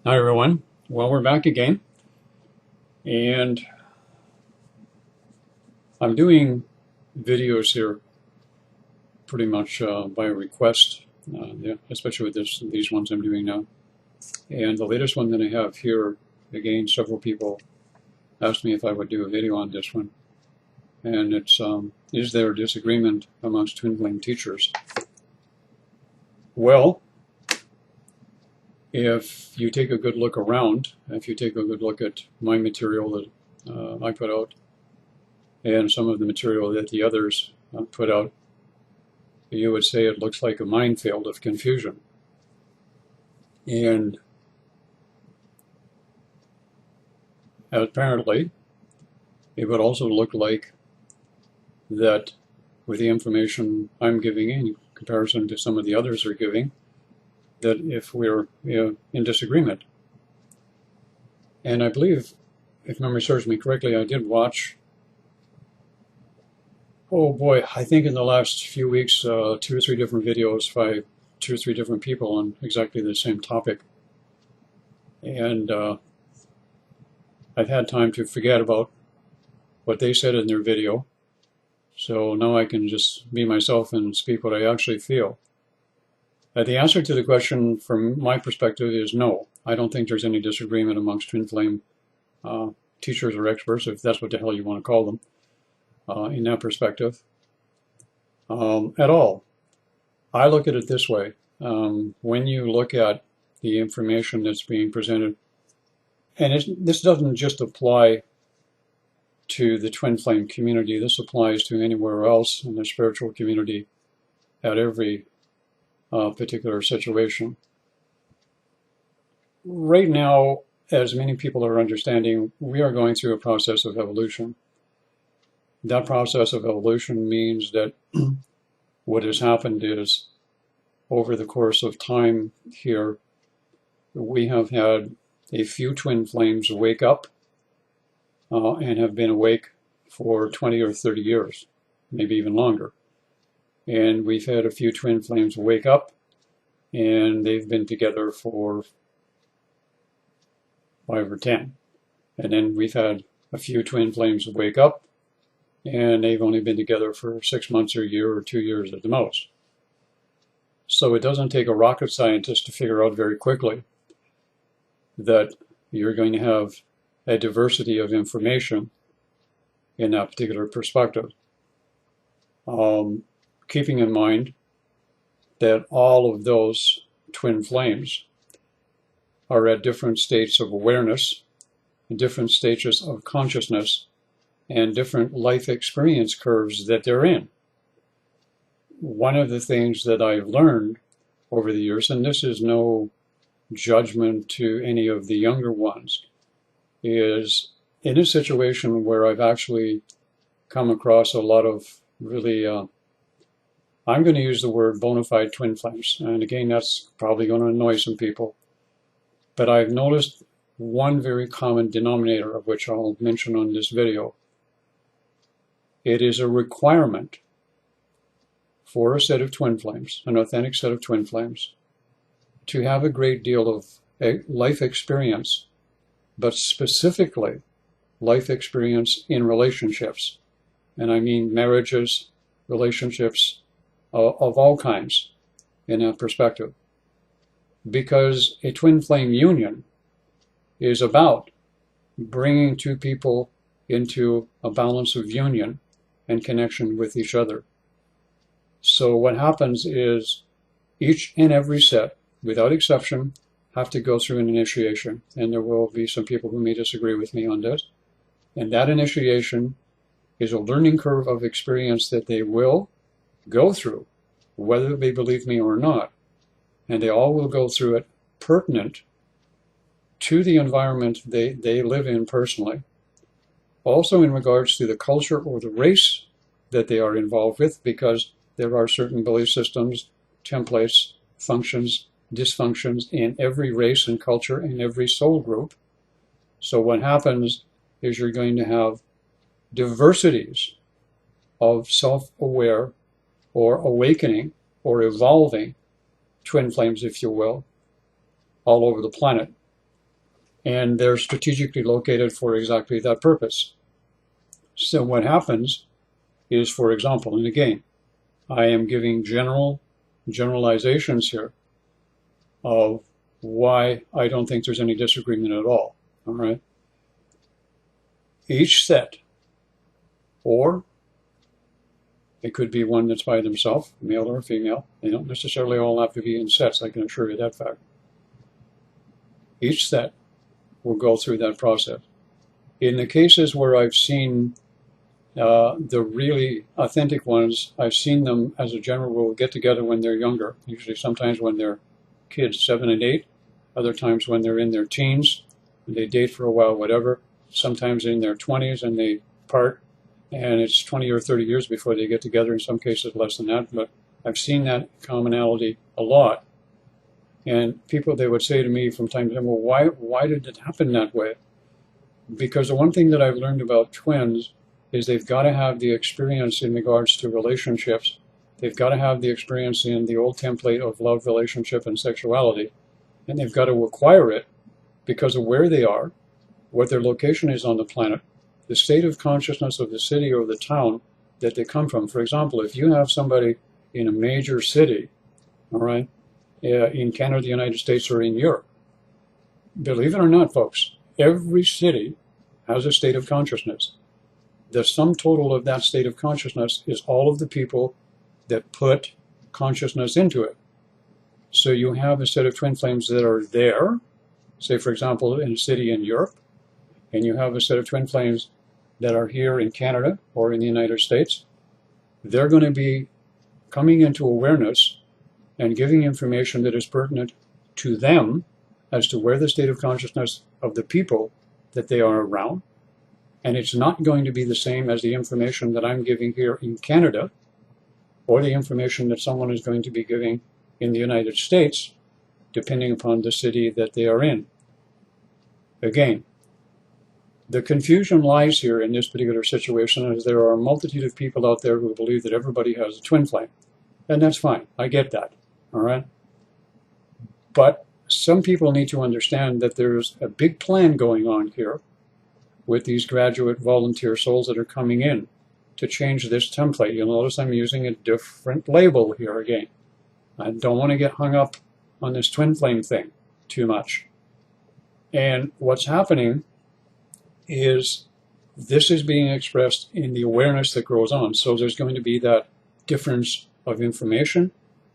Hi everyone. Well, we're back again, and I'm doing videos here pretty much by request, yeah, especially with these ones I'm doing now. And the latest one that I have here, again, several people asked me if I would do a video on this one, and it's is there a disagreement amongst twin flame teachers? Well, if you take a good look around, if you take a good look at my material that I put out, and some of the material that the others put out, you would say it looks like a minefield of confusion. And apparently, it would also look like that with the information I'm giving in comparison to some of the others are giving, that if we're in disagreement. And I believe, if memory serves me correctly, I did watch, oh boy, I think in the last few weeks, 2 or 3 different videos by 2 or 3 different people on exactly the same topic. And I've had time to forget about what they said in their video. So now I can just be myself and speak what I actually feel. The answer to the question from my perspective is no. I don't think there's any disagreement amongst twin flame teachers or experts, if that's what the hell you want to call them, in that perspective at all. I look at it this way. When you look at the information that's being presented, and this doesn't just apply to the twin flame community, this applies to anywhere else in the spiritual community at every particular situation. Right now, as many people are understanding, we are going through a process of evolution. That process of evolution means that what has happened is, over the course of time here, we have had a few twin flames wake up and have been awake for 20 or 30 years, maybe even longer. And we've had a few twin flames wake up, and they've been together for 5 or 10. And then we've had a few twin flames wake up, and they've only been together for 6 months or a year or 2 years at the most. So it doesn't take a rocket scientist to figure out very quickly that you're going to have a diversity of information in that particular perspective. Keeping in mind that all of those twin flames are at different states of awareness, different stages of consciousness, and different life experience curves that they're in. One of the things that I've learned over the years, and this is no judgment to any of the younger ones, is in a situation where I've actually come across a lot of really, I'm going to use the word bona fide twin flames. And again, that's probably going to annoy some people. But I've noticed one very common denominator, of which I'll mention on this video. It is a requirement for a set of twin flames, an authentic set of twin flames, to have a great deal of life experience, but specifically life experience in relationships. And I mean marriages, relationships of all kinds in that perspective. Because a twin flame union is about bringing two people into a balance of union and connection with each other. So what happens is each and every set, without exception, have to go through an initiation. And there will be some people who may disagree with me on this. And that initiation is a learning curve of experience that they will go through, whether they believe me or not. And they all will go through it pertinent to the environment they live in personally. Also in regards to the culture or the race that they are involved with, because there are certain belief systems, templates, functions, dysfunctions in every race and culture, in every soul group. So what happens is you're going to have diversities of self-aware or awakening or evolving twin flames, if you will, all over the planet. and they're strategically located for exactly that purpose. So what happens is, for example, and again, I am giving generalizations here of why I don't think there's any disagreement at all. All right. Each set, or it could be one that's by themselves, male or female. They don't necessarily all have to be in sets, I can assure you that fact. Each set will go through that process. In the cases where I've seen the really authentic ones, I've seen them, as a general rule, get together when they're younger, usually sometimes when they're kids, 7 and 8, other times when they're in their teens, and they date for a while, whatever, sometimes in their 20s and they part, and it's 20 or 30 years before they get together, in some cases less than that, but I've seen that commonality a lot. And people, they would say to me from time to time, well, why did it happen that way? Because the one thing that I've learned about twins is they've got to have the experience in regards to relationships. They've got to have the experience in the old template of love, relationship, and sexuality. And they've got to acquire it because of where they are, what their location is on the planet, the state of consciousness of the city or the town that they come from. For example, if you have somebody in a major city, all right, in Canada, the United States, or in Europe, believe it or not, folks, every city has a state of consciousness. The sum total of that state of consciousness is all of the people that put consciousness into it. So you have a set of twin flames that are there, say, for example, in a city in Europe, and you have a set of twin flames that are here in Canada or in the United States. They're going to be coming into awareness and giving information that is pertinent to them as to where the state of consciousness of the people that they are around. And it's not going to be the same as the information that I'm giving here in Canada or the information that someone is going to be giving in the United States, depending upon the city that they are in. Again, the confusion lies here in this particular situation, as there are a multitude of people out there who believe that everybody has a twin flame. And that's fine. I get that. All right. But some people need to understand that there's a big plan going on here with these graduate volunteer souls that are coming in to change this template. You'll notice I'm using a different label here again. I don't want to get hung up on this twin flame thing too much. And what's happening is this is being expressed in the awareness that grows on. So there's going to be that difference of information,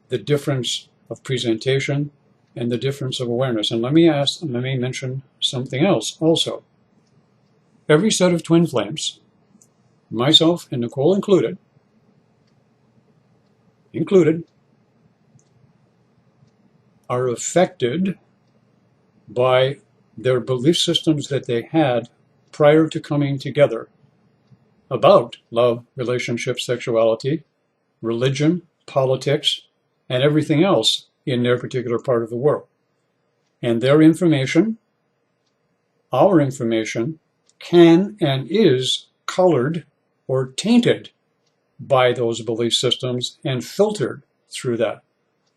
the difference of presentation, and the difference of awareness. And let me mention something else also. Every set of twin flames, myself and Nicole included, are affected by their belief systems that they had prior to coming together about love, relationship, sexuality, religion, politics, and everything else in their particular part of the world. And their information, our information, can and is colored or tainted by those belief systems and filtered through that.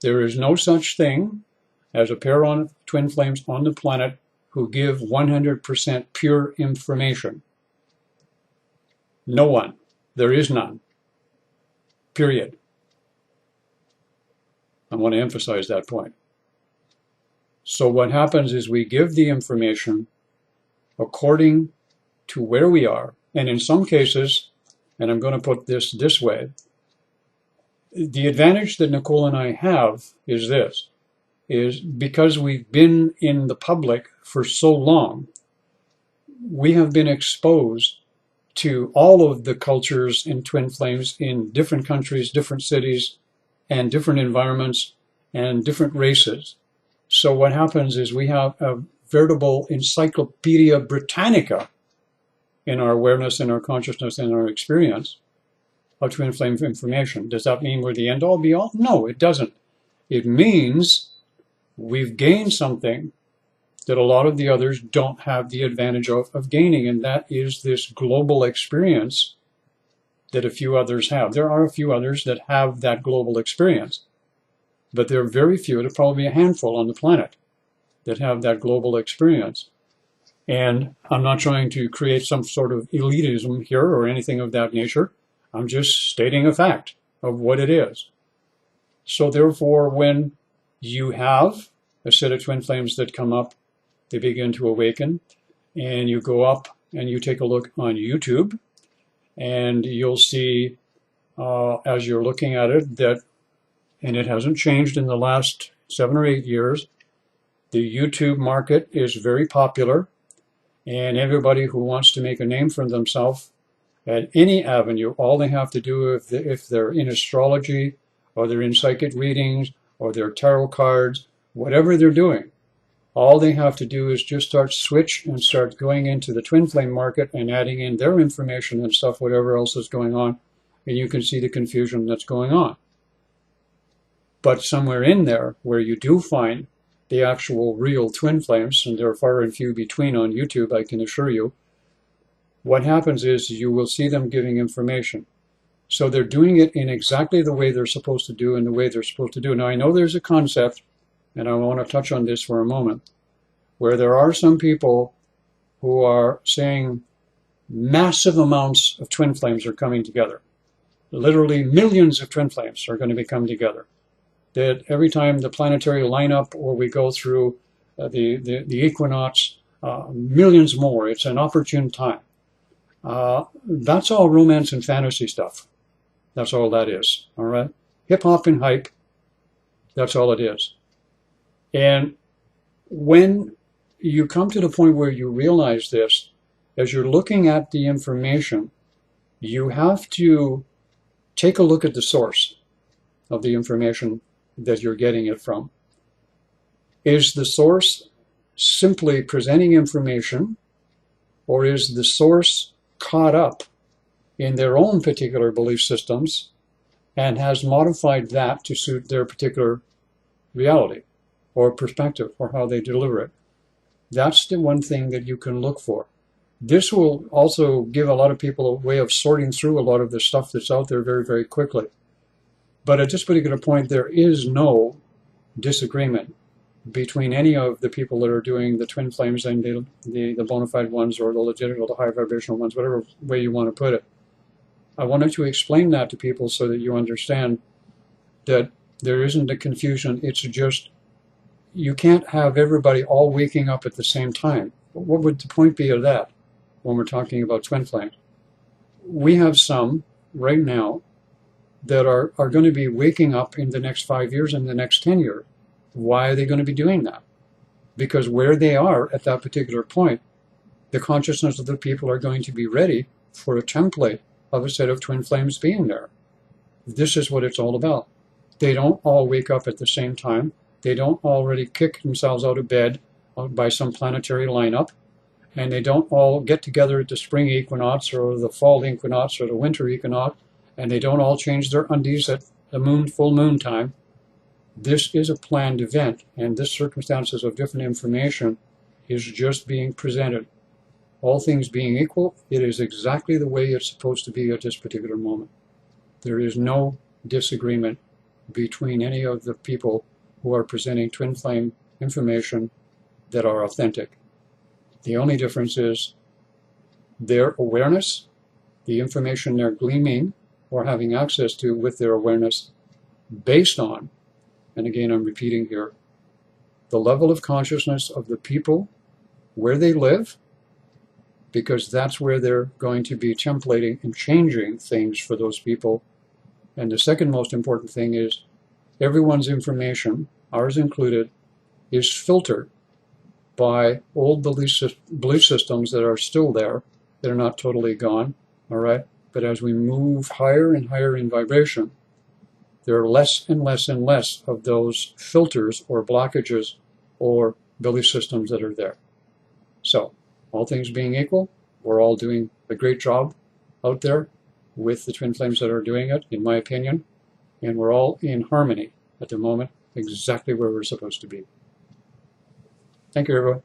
There is no such thing as a pair of twin flames on the planet who give 100% pure information. No one. There is none. Period. I want to emphasize that point. So what happens is we give the information according to where we are. And in some cases, and I'm going to put this way, the advantage that Nicole and I have is this, is because we've been in the public for so long, we have been exposed to all of the cultures and twin flames in different countries, different cities, and different environments, and different races. So what happens is we have a veritable Encyclopedia Britannica in our awareness, in our consciousness, in our experience of twin flame information. Does that mean we're the end-all, be-all? No, it doesn't. It means we've gained something that a lot of the others don't have the advantage of gaining, and that is this global experience that a few others have. There are a few others that have that global experience, but there are very few, there's probably a handful on the planet, that have that global experience. And I'm not trying to create some sort of elitism here or anything of that nature. I'm just stating a fact of what it is. So therefore, when you have a set of twin flames that come up, they begin to awaken, and you go up and you take a look on YouTube, and you'll see, as you're looking at it, that, and it hasn't changed in the last 7 or 8 years, the YouTube market is very popular, and everybody who wants to make a name for themselves at any avenue, all they have to do if they're in astrology, or they're in psychic readings, or they're tarot cards, whatever they're doing, all they have to do is just switch and start going into the twin flame market and adding in their information and stuff, whatever else is going on, and you can see the confusion that's going on. But somewhere in there where you do find the actual real twin flames, and they're far and few between on YouTube, I can assure you, what happens is you will see them giving information. So they're doing it in exactly the way they're supposed to do and the way they're supposed to do. Now, I know there's a concept, and I want to touch on this for a moment, where there are some people who are saying massive amounts of twin flames are coming together. Literally millions of twin flames are going to be coming together. That every time the planetary lineup or we go through the equinox, millions more. It's an opportune time. That's all romance and fantasy stuff. That's all that is. All right? Hip hop and hype. That's all it is. And when you come to the point where you realize this, as you're looking at the information, you have to take a look at the source of the information that you're getting it from. Is the source simply presenting information, or is the source caught up in their own particular belief systems and has modified that to suit their particular reality or perspective or how they deliver it? That's the one thing that you can look for. This will also give a lot of people a way of sorting through a lot of the stuff that's out there very, very quickly. But at this particular point, there is no disagreement between any of the people that are doing the twin flames and the bona fide ones, or the legitimate or the high vibrational ones, whatever way you want to put it. I wanted to explain that to people so that you understand that there isn't a confusion. It's just you can't have everybody all waking up at the same time. What would the point be of that when we're talking about twin flames? We have some right now that are going to be waking up in the next 5 years and the next 10 years. Why are they going to be doing that? Because where they are at that particular point, the consciousness of the people are going to be ready for a template of a set of twin flames being there. This is what it's all about. They don't all wake up at the same time. They don't already kick themselves out of bed by some planetary lineup. And they don't all get together at the spring equinox or the fall equinox or the winter equinox. And they don't all change their undies at the full moon time. This is a planned event, and this circumstances of different information is just being presented. All things being equal, it is exactly the way it's supposed to be at this particular moment. There is no disagreement between any of the people who are presenting twin flame information that are authentic. The only difference is their awareness, the information they're gleaming or having access to with their awareness based on, and again I'm repeating here, the level of consciousness of the people where they live, because that's where they're going to be templating and changing things for those people. And the second most important thing is everyone's information, ours included, is filtered by old belief systems that are still there, that are not totally gone, all right? But as we move higher and higher in vibration, there are less and less and less of those filters or blockages or belief systems that are there. So, all things being equal, we're all doing a great job out there with the twin flames that are doing it, in my opinion, and we're all in harmony at the moment, exactly where we're supposed to be. Thank you, everyone.